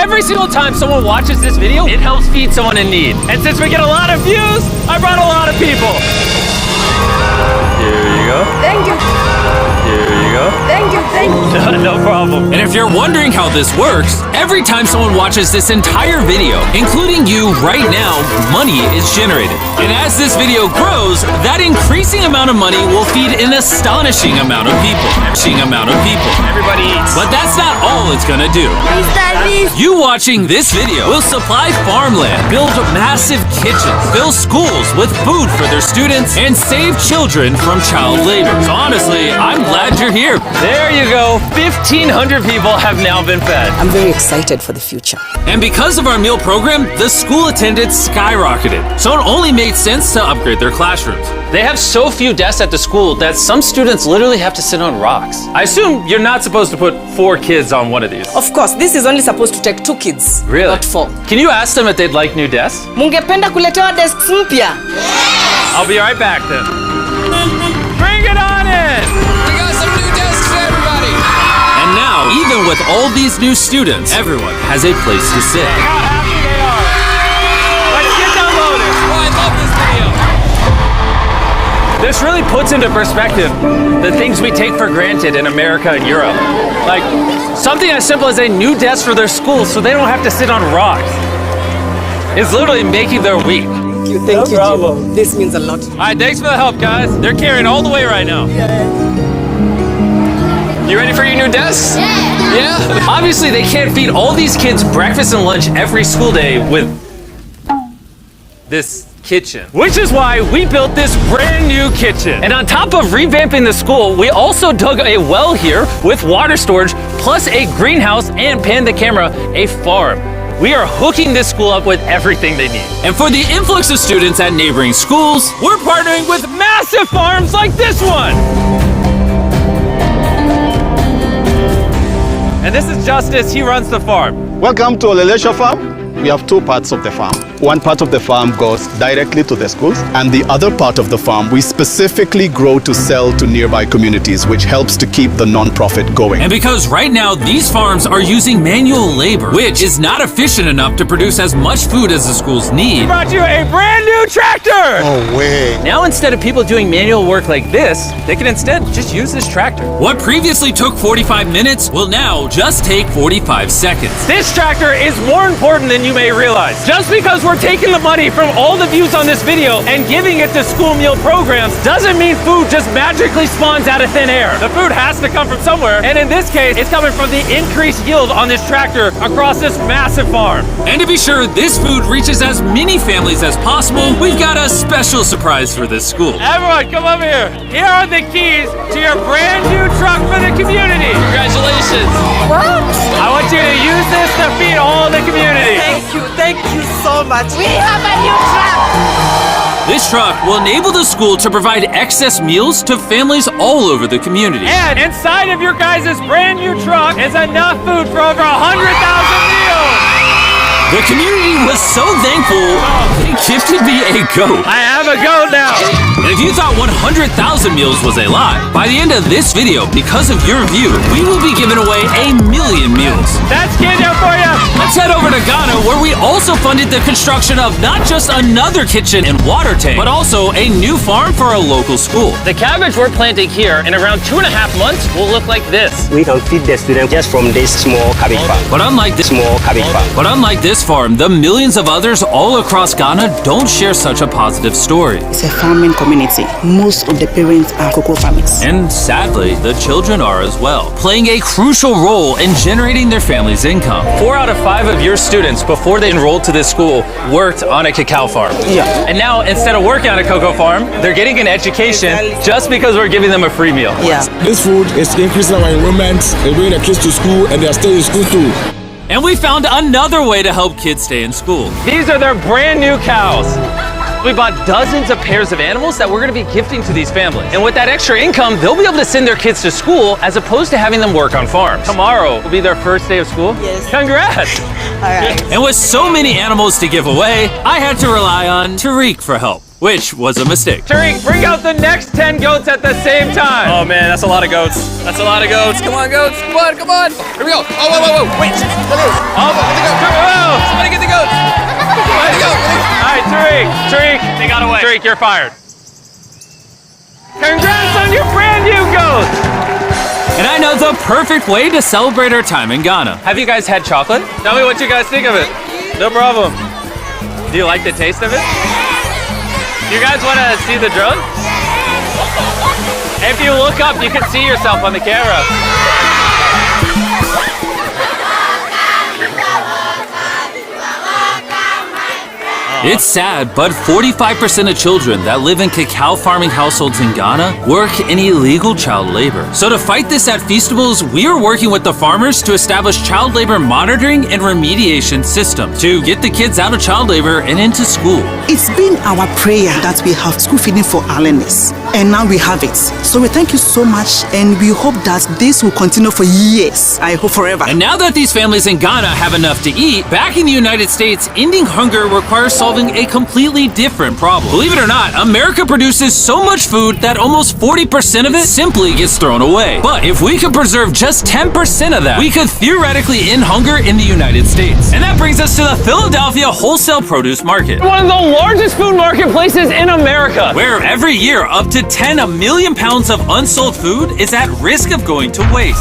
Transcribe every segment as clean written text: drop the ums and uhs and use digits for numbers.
every single time someone watches this video, it helps feed someone in need. And since we get a lot of views, I brought a lot of people. Here you go. Thank you. Here you go. Thank you. Thank you. No problem. And if you're wondering how this works, every time someone watches this entire video, including you right now, money is generated. And as this video grows, that increasing amount of money will feed an astonishing amount of people. Everybody eats. But that's not all it's gonna do. You watching this video will supply farmland, build massive kitchens, fill schools with food for their students, and save children from child labor. So honestly, I'm glad you're here. There you go. 1,500 people have now been fed. I'm very excited for the future. And because of our meal program, the school attendance skyrocketed. So it only made sense to upgrade their classrooms. They have so few desks at the school that some students literally have to sit on rocks. I assume you're not supposed to put 4 kids on one of these. Of course, this is only supposed to take 2 kids. Really? Not 4. Can you ask them if they'd like new desks? Mungependa kuletewa desks mpya? I'll be right back then. Bring it on in! We got some new desks for everybody. And now, even with all these new students, everyone has a place to sit. How happy they are. Let's get downloaded. Oh, I love this video. This really puts into perspective the things we take for granted in America and Europe. Like something as simple as a new desk for their school so they don't have to sit on rocks. It's literally making their week. Thank you, Jim. This means a lot. All right, thanks for the help, guys. They're carrying all the way right now. You ready for your new desks? Yeah? Obviously, they can't feed all these kids breakfast and lunch every school day with this kitchen. Which is why we built this brand new kitchen. And on top of revamping the school, we also dug a well here with water storage, plus a greenhouse and, pan the camera, a farm. We are hooking this school up with everything they need. And for the influx of students at neighboring schools, we're partnering with massive farms like this one. And this is Justice, he runs the farm. Welcome to Olelesho Farm. We have 2 parts of the farm. One part of the farm goes directly to the schools, and the other part of the farm we specifically grow to sell to nearby communities, which helps to keep the non-profit going. And because right now these farms are using manual labor, which is not efficient enough to produce as much food as the schools need, we brought you a brand new tractor! No way. Now instead of people doing manual work like this, they can instead just use this tractor. What previously took 45 minutes will now just take 45 seconds. This tractor is more important than you may realize. Just because we're taking the money from all the views on this video and giving it to school meal programs doesn't mean food just magically spawns out of thin air. The food has to come from somewhere, and in this case, it's coming from the increased yield on this tractor across this massive farm. And to be sure this food reaches as many families as possible, we've got a special surprise for this school. Everyone, come over here. Here are the keys to your brand new truck for the community. Congratulations. What? I want you to use this to feed all the community. Thank you so much. We have a new truck. This truck will enable the school to provide excess meals to families all over the community. And inside of your guys' brand new truck is enough food for over 100,000 meals. The community was so thankful, they gifted me a goat. I have a goat now. And if you thought 100,000 meals was a lot, by the end of this video, because of your view, we will be giving away 1,000,000 meals. That's Kenya for you. Let's head over to Ghana, where we also funded the construction of not just another kitchen and water tank, but also a new farm for a local school. The cabbage we're planting here in around 2.5 months will look like this. We can feed the students just from this small cabbage farm. But unlike this farm, the millions of others all across Ghana don't share such a positive story. It's a farming community. Most of the parents are cocoa farmers. And sadly, the children are as well, playing a crucial role in generating their family's income. 4 out of 5 of your students, before they enrolled to this school, worked on a cacao farm. Yeah. And now, instead of working on a cocoa farm, they're getting an education just because we're giving them a free meal. Yeah. This food is increasing our enrollment, and bringing the kids to school, and they are staying in school too. And we found another way to help kids stay in school. These are their brand new cows. We bought dozens of pairs of animals that we're going to be gifting to these families. And with that extra income, they'll be able to send their kids to school as opposed to having them work on farms. Tomorrow will be their first day of school. Yes. Congrats. All right. And with so many animals to give away, I had to rely on Tariq for help, which was a mistake. Tariq, bring out the next 10 goats at the same time. Oh man, that's a lot of goats. That's a lot of goats. Come on, goats. Come on, come on. Here we go. Oh, whoa, whoa, whoa. Wait. Oh, Tariq, they got away. Tariq, you're fired. Congrats on your brand new goat! And I know the perfect way to celebrate our time in Ghana. Have you guys had chocolate? Tell me what you guys think of it. No problem. Do you like the taste of it? You guys want to see the drone? If you look up, you can see yourself on the camera. It's sad, but 45% of children that live in cacao farming households in Ghana work in illegal child labor. So to fight this at Feastables, we are working with the farmers to establish child labor monitoring and remediation system to get the kids out of child labor and into school. It's been our prayer that we have school feeding for our learners, and now we have it. So we thank you so much, and we hope that this will continue for years. I hope forever. And now that these families in Ghana have enough to eat, back in the United States, ending hunger requires solving a completely different problem. Believe it or not, America produces so much food that almost 40% of it simply gets thrown away. But if we could preserve just 10% of that, we could theoretically end hunger in the United States. And that brings us to the Philadelphia Wholesale Produce Market, one of the largest food marketplaces in America, where every year up to 10 million pounds of unsold food is at risk of going to waste.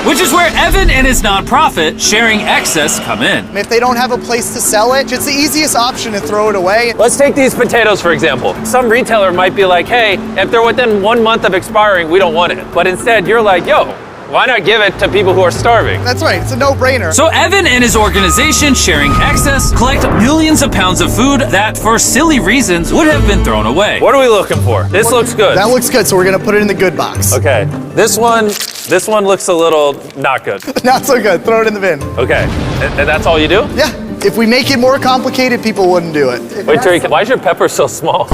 Which is where Evan and his nonprofit, Sharing Excess, come in. If they don't have a place to sell it, it's the easiest option to throw it away. Let's take these potatoes, for example. Some retailer might be like, hey, if they're within 1 month of expiring, we don't want it. But instead, you're like, yo, why not give it to people who are starving? That's right, it's a no-brainer. So Evan and his organization, Sharing Excess, collect millions of pounds of food that, for silly reasons, would have been thrown away. What are we looking for? This looks good. That looks good, so we're gonna put it in the good box. Okay, this one looks a little not good. Not so good, throw it in the bin. Okay, and that's all you do? Yeah, if we make it more complicated, people wouldn't do it. Wait, Tariq, why is your pepper so small?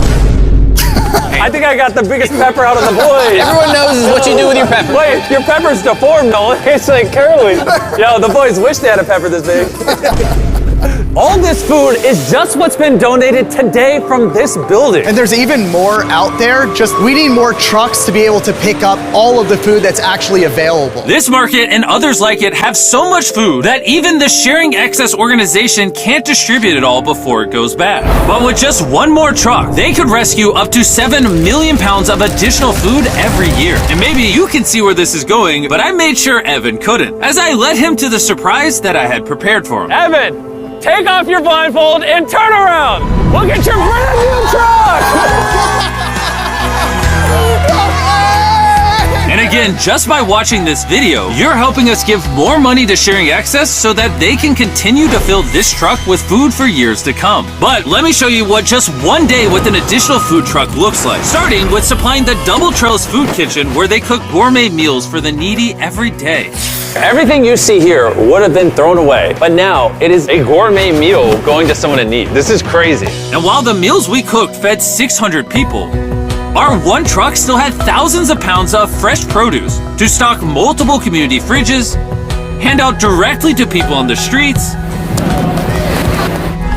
I think I got the biggest pepper out of the boys. Everyone knows this is what you do with your pepper. Wait, your pepper's deformed, Nolan. It's like curly. Yo, the boys wish they had a pepper this big. All this food is just what's been donated today from this building. And there's even more out there, just we need more trucks to be able to pick up all of the food that's actually available. This market and others like it have so much food that even the Sharing Excess organization can't distribute it all before it goes bad. But with just one more truck, they could rescue up to 7 million pounds of additional food every year. And maybe you can see where this is going, but I made sure Evan couldn't, as I led him to the surprise that I had prepared for him. Evan! Take off your blindfold and turn around! Look at your brand new truck! And again, just by watching this video, you're helping us give more money to Sharing Excess so that they can continue to fill this truck with food for years to come. But let me show you what just one day with an additional food truck looks like. Starting with supplying the Double Trellis Food Kitchen, where they cook gourmet meals for the needy every day. Everything you see here would have been thrown away, but now it is a gourmet meal going to someone in need. This is crazy. And while the meals we cooked fed 600 people, our one truck still had thousands of pounds of fresh produce to stock multiple community fridges, hand out directly to people on the streets,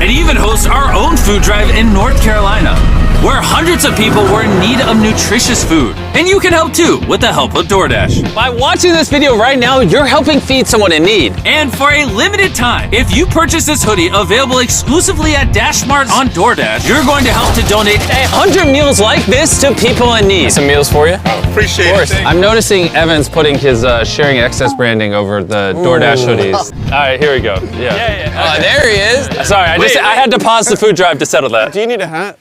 and even host our own food drive in North Carolina, where hundreds of people were in need of nutritious food. And you can help too with the help of DoorDash. By watching this video right now, you're helping feed someone in need. And for a limited time, if you purchase this hoodie available exclusively at DashMart on DoorDash, you're going to help to donate 100 meals like this to people in need. Some meals for you? Appreciate it. I'm noticing Evan's putting his Sharing Excess branding over the DoorDash hoodies. All right, here we go. Yeah. Oh, there he is. Sorry, I had to pause the food drive to settle that. Do you need a hat?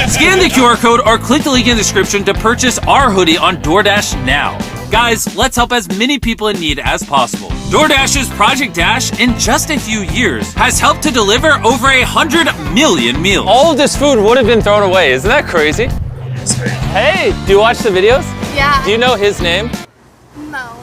Scan the QR code or click the link in the description to purchase our hoodie on DoorDash now. Guys, let's help as many people in need as possible. DoorDash's Project Dash, in just a few years, has helped to deliver over 100 million meals. All of this food would have been thrown away. Isn't that crazy? Hey, do you watch the videos? Yeah. Do you know his name? No.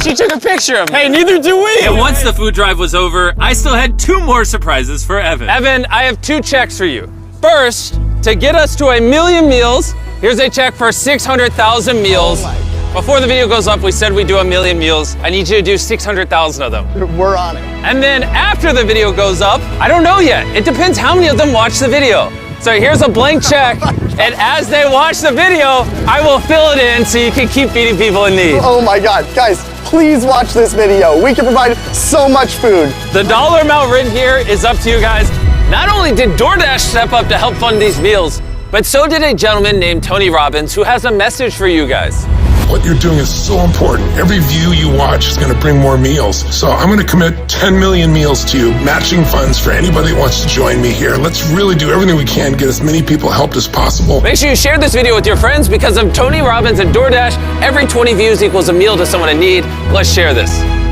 She took a picture of me. Hey, neither do we! And once the food drive was over, I still had 2 more surprises for Evan. Evan, I have 2 checks for you. First, to get us to 1 million meals, here's a check for 600,000 meals. Before the video goes up, we said we'd do 1 million meals. I need you to do 600,000 of them. We're on it. And then after the video goes up, I don't know yet. It depends how many of them watch the video. So here's a blank check, and as they watch the video, I will fill it in so you can keep feeding people in need. Oh my God, guys, please watch this video. We can provide so much food. The dollar amount written here is up to you guys. Not only did DoorDash step up to help fund these meals, but so did a gentleman named Tony Robbins who has a message for you guys. What you're doing is so important. Every view you watch is going to bring more meals. So I'm going to commit 10 million meals to you, matching funds for anybody that wants to join me here. Let's really do everything we can to get as many people helped as possible. Make sure you share this video with your friends because of Tony Robbins and DoorDash. Every 20 views equals a meal to someone in need. Let's share this.